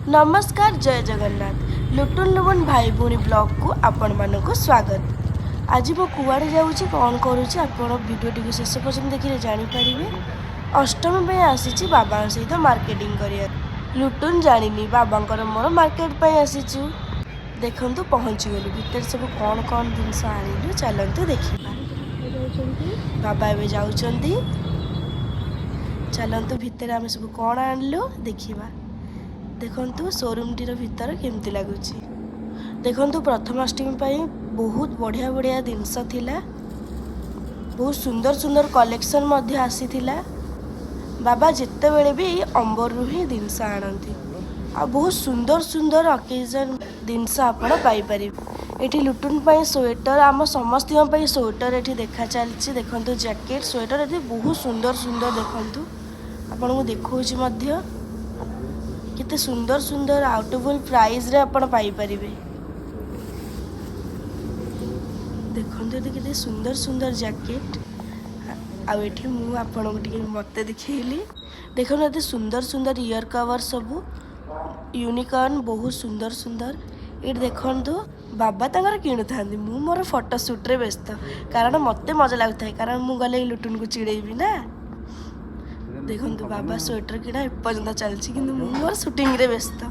नमस्कार जय जगन्नाथ लुटुन लुबुन भाई भूणी ब्लॉग को आपण मानक स्वागत। आज मो कुआड़े जाऊँगी कौन करुँची आपण भिडियो शेष पर्यटन देखिए जानीपारे। अष्टमी पे आसी बाबा सहित मार्केटिंग कर लुटुन जानी बाबा मोर मार्केट पे आसीचु। देखु पहुँची गलु भितर सब कौन कौन जिनस आनिलु चलतु देखा। बाबा एवं जाऊँगी चलतु भितर आम सब कौन आनलु देखा। देखु शोरूम टीर भीतर केमती लगुच। देखु प्रथमाष्टमी बहुत बढ़िया बढ़िया जिनस थिला। बहुत सुंदर सुंदर कलेक्शन मध्य आसीथिला। बाबा जिते बेले भी अंबर रु ही जिनस आणती आ बहुत सुंदर सुंदर ओकेजन जिनस आपण पाई परिबे। एठी लुटुन पाई स्वेटर आम समस्त स्वेटर एठी देखा चलछि। देखंतु जैकेट स्वेटर एठी बहुत सुंदर सुंदर देखंतु आपण को देखौछि मध्य किते सुंदर सुंदर आउटेबल प्राइस रे आपण पाई परिबे। देखंतु एठी किते सुंदर सुंदर जैकेट आ एठी मु आपण को टिके मते दिखेली। देखन एते सुंदर सुंदर ईयर कवर सब यूनिकॉर्न बहुत सुंदर सुंदर। ये देखंतु बाबा तंगर किणु थांदी मु मोर फोटो शूट रे व्यस्त कारण मते मजा लागुଥାଏ कारण मु गले लुटुन को चिड़ेबी ना। देखंतु बाबा स्वेटर किना एपर्यंत चलछि किंतु मु मोर शूटिंग रे व्यस्त।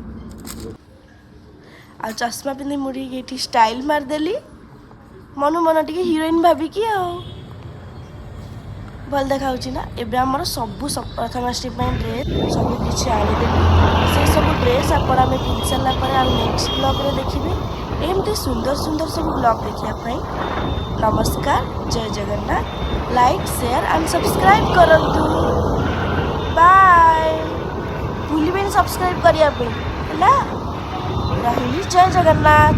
आ चश्मा पिंधि मुड़ी ये स्टाइल मारदेली मनु मन टिके हीरोइन भाबिकी आ भल देखा ना। एबे हमर सबु प्रथमाष्टमी ड्रेस सब किछि आनिदेली से सब ड्रेस आपण आमे पिन सारा पर आ नेक्स्ट ब्लॉग रे देखिबे। एमती सुंदर सुंदर सब ब्लॉग देखिया पई नमस्कार जय Jagannath. Like share and subscribe करंतु। बाय भूलिबेन सब्सक्राइब करिया पे हला। रहिली जय जगन्नाथ।